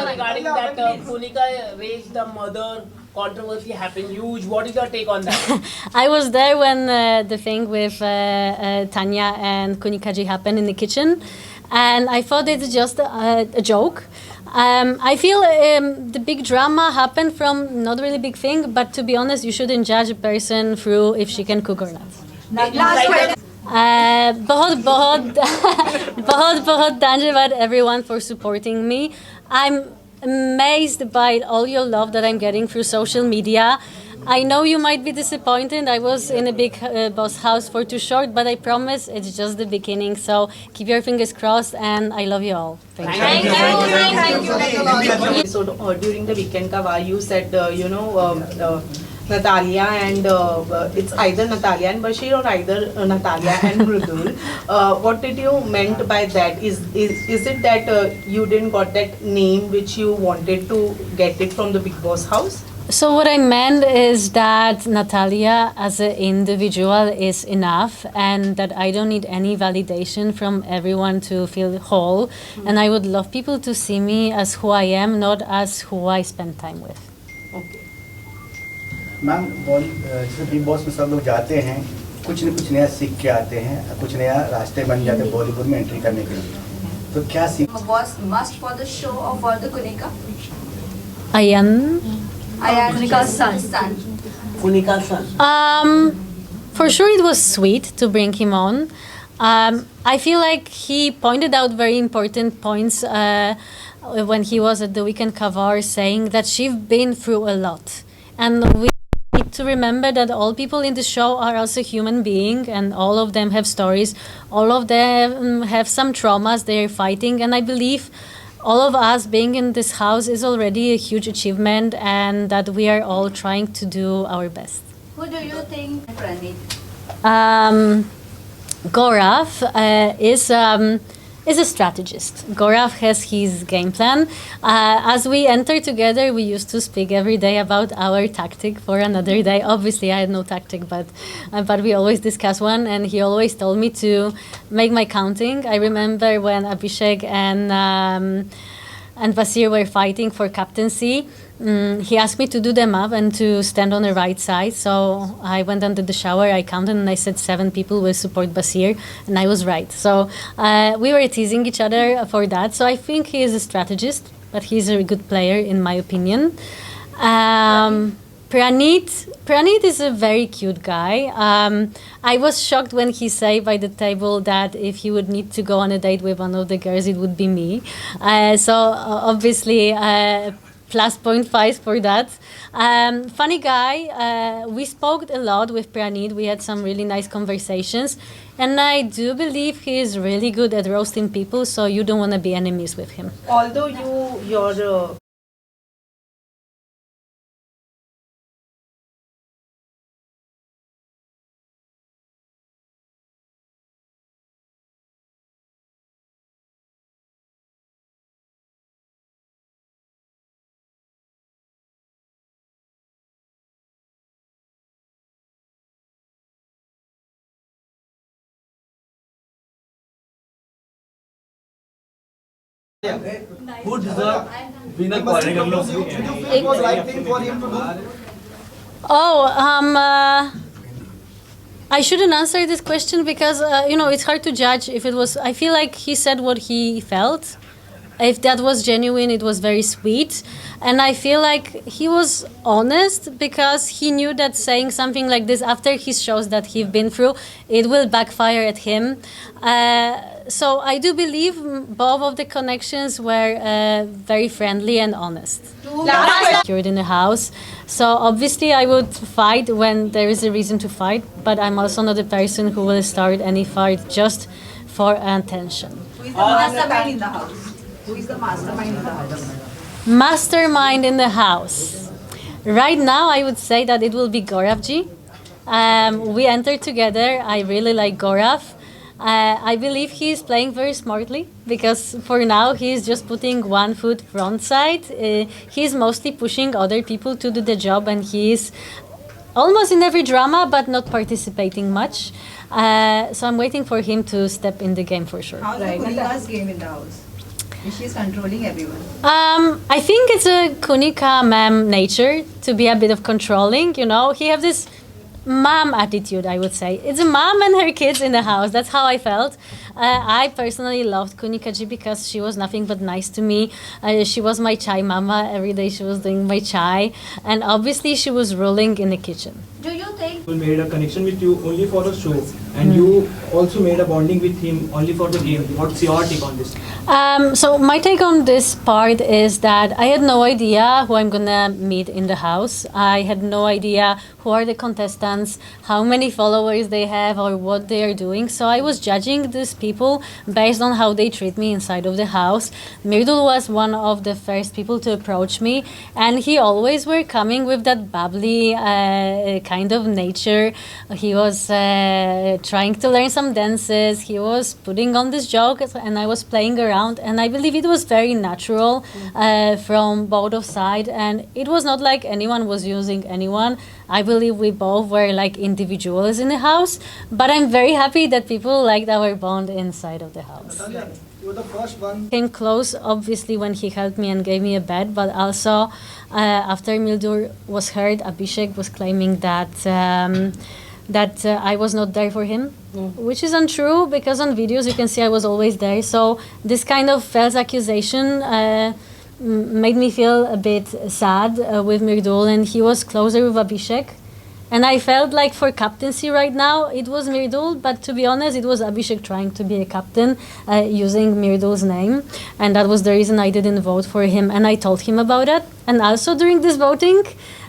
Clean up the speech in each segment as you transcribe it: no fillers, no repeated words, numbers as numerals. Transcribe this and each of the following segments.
regarding that Kunickaa raised the mother controversy happened huge. What is your take on that? I was there when the thing with Tanya and Kunickaa happened in the kitchen, and I thought it's just a joke. I feel the big drama happened from not really big thing, but to be honest, you shouldn't judge a person through if she can cook or not. Last question. बहुत बहुत बहुत बहुत धन्यवाद everyone for supporting me. I'm amazed by all your love that I'm getting through social media. I know you might be disappointed. I was in a big boss house for too short, but I promise it's just the beginning. So keep your fingers crossed, and I love you all. Thank you. Thank you. So during the weekend cover, you said Natalia and it's either Natalia and Bashir or either Natalia and Mridul. What did you meant by that? Is it that you didn't got that name which you wanted to get it from the Big Boss house? So what I meant is that Natalia as an individual is enough, and that I don't need any validation from everyone to feel whole. And I would love people to see me as who I am, not as who I spend time with. Okay. Ma'am जैसे big boss में सब लोग जाते हैं, कुछ न कुछ नया सीख के आते हैं, कुछ नया रास्ते बन जाते हैं बॉलीवुड में एंट्री करने के लिए. तो क्या सीख? Was must for the show or for the Kunickaa? Ayan. Kunicka's son. Kunicka's son. For sure it was sweet to bring him on. I feel like he pointed out very important points when he was at the Weekend Kavar, saying that she's been through a lot. And we need to remember that all people in the show are also human beings, and all of them have stories. All of them have some traumas they're fighting, and I believe all of us being in this house is already a huge achievement, and that we are all trying to do our best. Who do you think, Pranit? Gaurav is a strategist. Gaurav has his game plan. As we enter together, we used to speak every day about our tactic for another day. Obviously, I had no tactic, but we always discuss one, and he always told me to make my counting. I remember when Abhishek and Basir were fighting for captaincy. He asked me to do them up and to stand on the right side. So I went under the shower, I counted, and I said 7 people will support Basir, and I was right. So we were teasing each other for that. So I think he is a strategist, but he's a good player in my opinion. Pranit is a very cute guy. I was shocked when he said by the table that if he would need to go on a date with one of the girls, it would be me. So obviously, plus 0.5 for that. Funny guy. We spoke a lot with Pranit. We had some really nice conversations. And I do believe he is really good at roasting people, so you don't want to be enemies with him. Although your Who deserves winner qualification? It was right thing for him to do. I shouldn't answer this question because it's hard to judge if it was. I feel like he said what he felt. If that was genuine, it was very sweet, and I feel like he was honest because he knew that saying something like this after his shows that he's been through, it will backfire at him. So I do believe both of the connections were very friendly and honest. Secured in the house, so obviously I would fight when there is a reason to fight, but I'm also not a person who will start any fight just for attention. Who is the mastermind in the house? Who is the mastermind in the house? Mastermind in the house. Right now, I would say that it will be Gauravji. We entered together. I really like Gaurav. I believe he is playing very smartly because for now he is just putting one foot front side. He is mostly pushing other people to do the job, and he is almost in every drama but not participating much. So I'm waiting for him to step in the game for sure. How's the Kunicka's game in the house? She's controlling everyone. I think it's a Kunickaa ma'am nature to be a bit of controlling. You know, he have this mom attitude, I would say. It's a mom and her kids in the house. That's how I felt. I personally loved Kunickaa because she was nothing but nice to me. She was my chai mama. Every day she was doing my chai. And obviously she was ruling in the kitchen. Do you think He made a connection with you only for the show, and you also made a bonding with him only for the game. What's your take on this? So my take on this part is that I had no idea who I'm gonna meet in the house. I had no idea who are the contestants, how many followers they have, or what they are doing. So I was judging these people based on how they treat me inside of the house. Mridul was one of the first people to approach me, and he always were coming with that bubbly kind of nature. He was trying to learn some dances. He was putting on this joke, and I was playing around. And I believe it was very natural from both of sides, and it was not like anyone was using anyone. I believe we both were like individuals in the house, but I'm very happy that people liked our bond inside of the house. Natalia, you were the first one. Came close, obviously, when he helped me and gave me a bed, but also after Mridul was hurt, Abhishek was claiming that I was not there for him, which is untrue because on videos you can see I was always there. So this kind of false accusation made me feel a bit sad with Mridul, and he was closer with Abhishek. And I felt like for captaincy right now, it was Mridul, but to be honest, it was Abhishek trying to be a captain using Mridul's name. And that was the reason I didn't vote for him, and I told him about it. And also during this voting,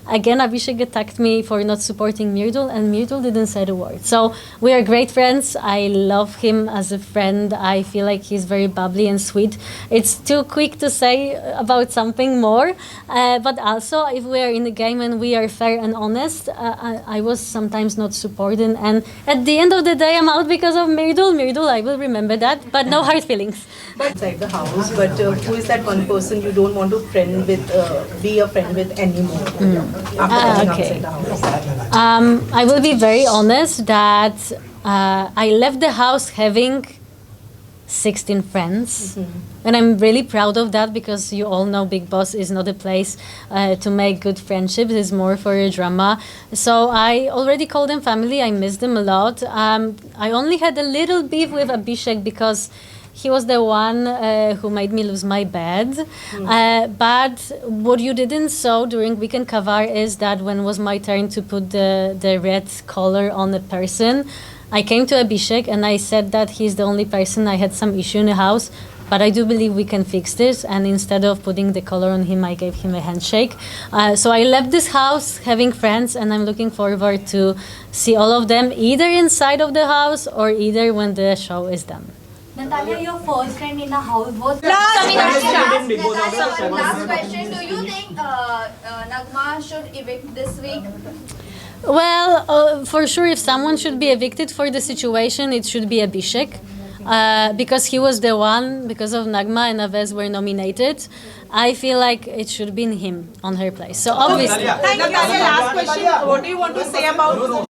again, Abhishek attacked me for not supporting Mridul, and Mridul didn't say a word. So we are great friends. I love him as a friend. I feel like he's very bubbly and sweet. It's too quick to say about something more. But also, if we are in the game and we are fair and honest, I was sometimes not supporting. And at the end of the day, I'm out because of Mridul. Mridul, I will remember that, but no hard feelings. Inside the house, but who is that one person you don't want to be a friend with anymore? After coming Okay. outside the house. I will be very honest that I left the house having 16 friends. And I'm really proud of that because you all know Big Boss is not a place to make good friendships. It's more for a drama. So I already call them family. I miss them a lot. I only had a little beef with Abhishek because he was the one who made me lose my bed. But what you didn't saw during Weekend Kavar is that when was my turn to put the red color on a person, I came to Abhishek and I said that he's the only person I had some issue in the house. But I do believe we can fix this. And instead of putting the color on him, I gave him a handshake. So I left this house having friends, and I'm looking forward to see all of them either inside of the house or either when the show is done. Natalia, your first friend in the house was Last question. Do you think Nagma should evict this week? Well, for sure, if someone should be evicted for the situation, it should be Abhishek. Because he was the one, because of Nagma and Avez were nominated, I feel like it should be him on her place. So obviously... Natalia, last question. What do you want to say about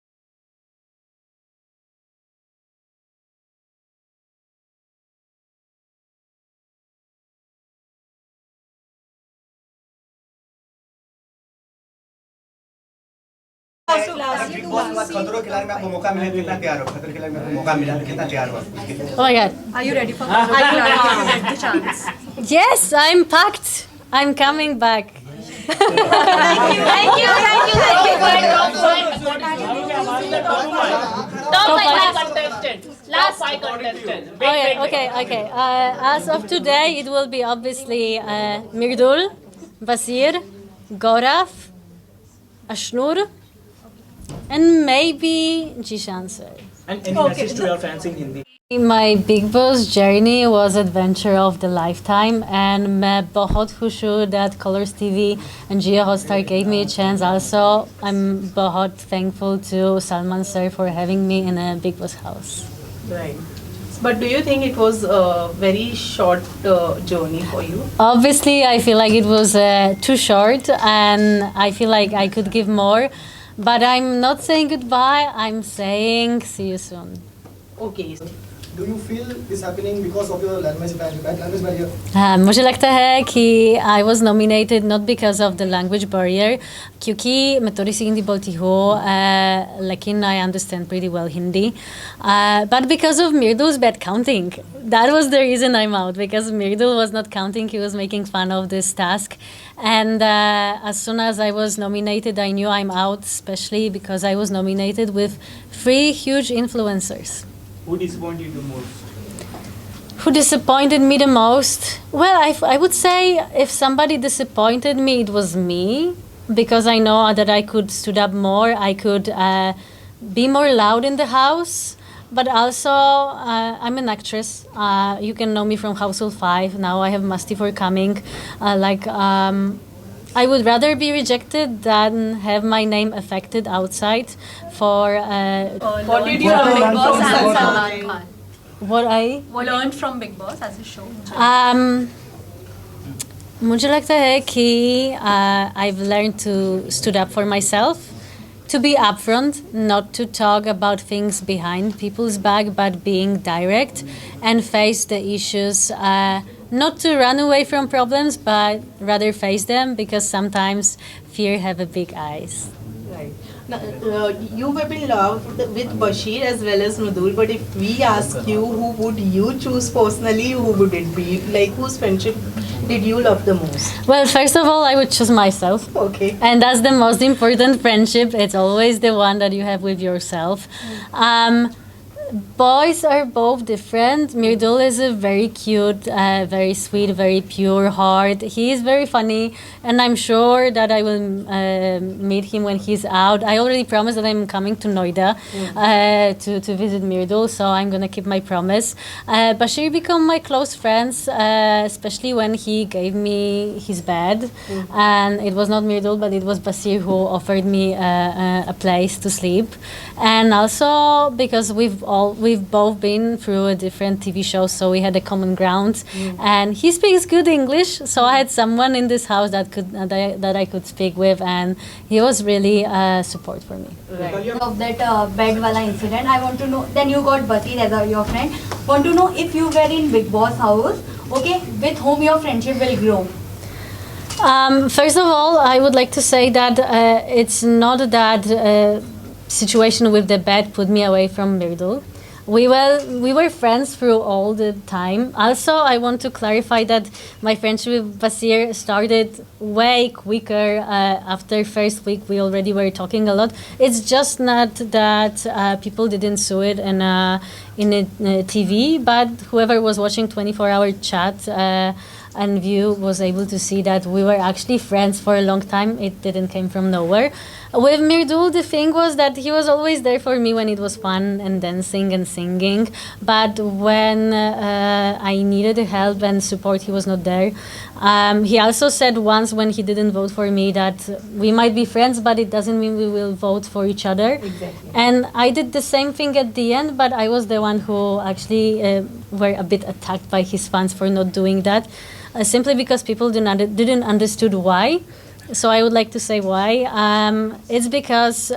big boss के बाद खतरों के खिलाड़ी में आपको मौका मिला कितना तैयार हो खतरों के खिलाड़ी में आपको मौका मिला कितना तैयार हो Oh my God. Are you ready for the chance? Yes, I'm packed. I'm coming back. Thank you. Last five contestants. Okay. As of today, it will be obviously Mridul, Basir, Gaurav, Ashnur, and maybe Jishan sir. And any message to your fans in Hindi? My Big Boss journey was adventure of the lifetime, and मैं बहुत खुश हूँ that Colors TV and Jio Hotstar gave me a chance. Also, I'm बहुत thankful to Salman sir for having me in a Big Boss house. Right. But do you think it was a very short journey for you? Obviously, I feel like it was too short, and I feel like I could give more. But I'm not saying goodbye. I'm saying see you soon. Okay. do you feel this happening because of your language barrier? मुझे लगता है कि I was nominated not because of the language barrier, क्योंकि मैं थोड़ी सी हिंदी बोलती हूँ, लेकिन I understand pretty well Hindi, but because of Mridul's bad counting. That was the reason I'm out, because Mridul was not counting, he was making fun of this task. And as soon as I was nominated, I knew I'm out, especially because I was nominated with 3 huge influencers. Who disappointed you the most? Who disappointed me the most? Well, I would say if somebody disappointed me, it was me, because I know that I could stood up more, I could be more loud in the house. But also, I'm an actress. You can know me from Household 5. Now I have Musty for coming. I would rather be rejected than have my name affected outside for... What did you learn Big Boss from and Salman Salman Khan? Khan? what I... What learned from Big Boss as a show? मुझे लगता है कि I've learned to stood up for myself, to be upfront, not to talk about things behind people's back, but being direct and face the issues. Not to run away from problems, but rather face them, because sometimes fear have a big eyes. Right. Now, you have been loved with Bashir as well as Mridul, but if we ask you, who would you choose personally, who would it be? Like, whose friendship did you love the most? Well, first of all, I would choose myself. Okay. And that's the most important friendship. It's always the one that you have with yourself. Boys are both different. Mridul is a very cute, very sweet, very pure heart. He is very funny, and I'm sure that I will meet him when he's out. I already promised that I'm coming to Noida to visit Mridul, so I'm gonna keep my promise. Bashir became my close friends, especially when he gave me his bed, and it was not Mridul, but it was Bashir who offered me a place to sleep, and also because we've both been through a different TV shows, so we had a common ground. And he speaks good English, so I had someone in this house that could that I could speak with, and he was really support for me. Right. Of that bed wala incident, I want to know. Then you got Basir as your friend. Want to know if you were in Big Boss house, okay, with whom your friendship will grow. First of all, I would like to say that it's not that situation with the bed put me away from Mridul. We were friends through all the time. Also, I want to clarify that my friendship with Basir started way quicker. After first week, we already were talking a lot. It's just not that people didn't see it in a TV, but whoever was watching 24-hour chat and view was able to see that we were actually friends for a long time. It didn't come from nowhere. With Mridul, the thing was that he was always there for me when it was fun and dancing and singing. But when I needed help and support, he was not there. He also said once when he didn't vote for me that we might be friends, but it doesn't mean we will vote for each other. Exactly. And I did the same thing at the end, but I was the one who actually were a bit attacked by his fans for not doing that, simply because people didn't understood why. So I would like to say why. It's because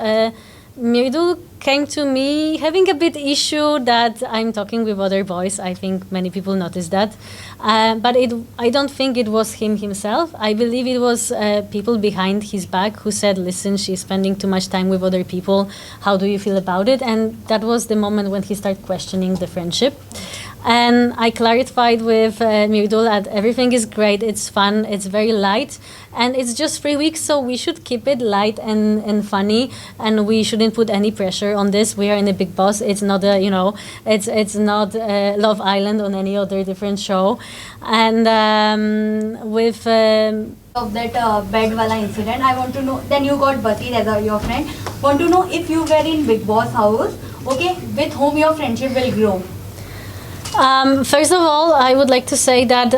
Mridul came to me having a bit issue that I'm talking with other boys. I think many people noticed that. But I don't think it was him himself. I believe it was people behind his back who said, listen, she's spending too much time with other people. How do you feel about it? And that was the moment when he started questioning the friendship. And I clarified with Mridul that everything is great, it's fun, it's very light, and it's just 3 weeks, so we should keep it light and funny, and we shouldn't put any pressure on this. We are in a Big Boss. It's not a, it's not Love Island or any other different show. And with Of that bed wala incident, I want to know. Then you got Basir as your friend. Want to know if you were in Big Boss house, okay, with whom your friendship will grow. First of all, I would like to say that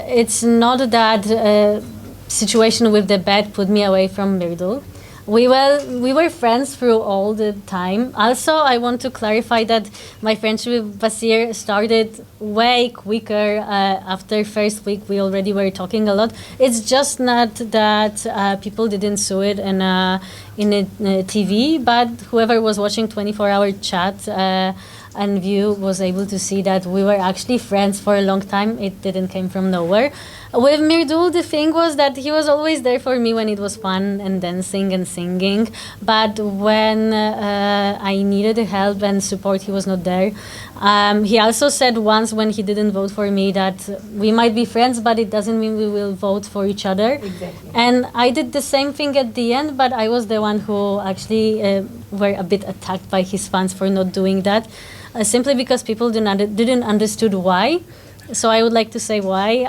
it's not that situation with the bed put me away from Mridul. We were friends through all the time. Also, I want to clarify that my friendship with Basir started way quicker. After first week, we already were talking a lot. It's just not that people didn't see it in a TV, but whoever was watching 24-hour chat and View was able to see that we were actually friends for a long time. It didn't come from nowhere. With Mridul, the thing was that he was always there for me when it was fun and dancing and singing. But when I needed help and support, he was not there. He also said once when he didn't vote for me that we might be friends, but it doesn't mean we will vote for each other. Exactly. And I did the same thing at the end, but I was the one who actually were a bit attacked by his fans for not doing that, simply because people didn't understood why. So I would like to say why.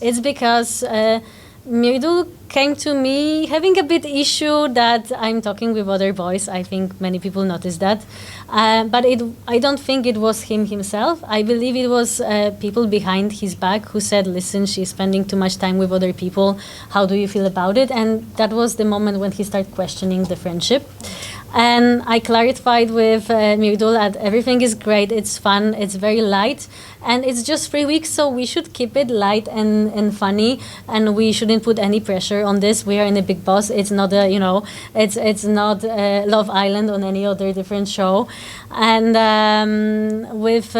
It's because Mridul came to me having a bit issue that I'm talking with other boys. I think many people noticed that. But I don't think it was him himself. I believe it was people behind his back who said, listen, she's spending too much time with other people. How do you feel about it? And that was the moment when he started questioning the friendship. And I clarified with Mridul that everything is great, it's fun, it's very light, and it's just 3 weeks, so we should keep it light and funny, and we shouldn't put any pressure on this. We are in a Big Boss. It's not a, it's not Love Island on any other different show. And with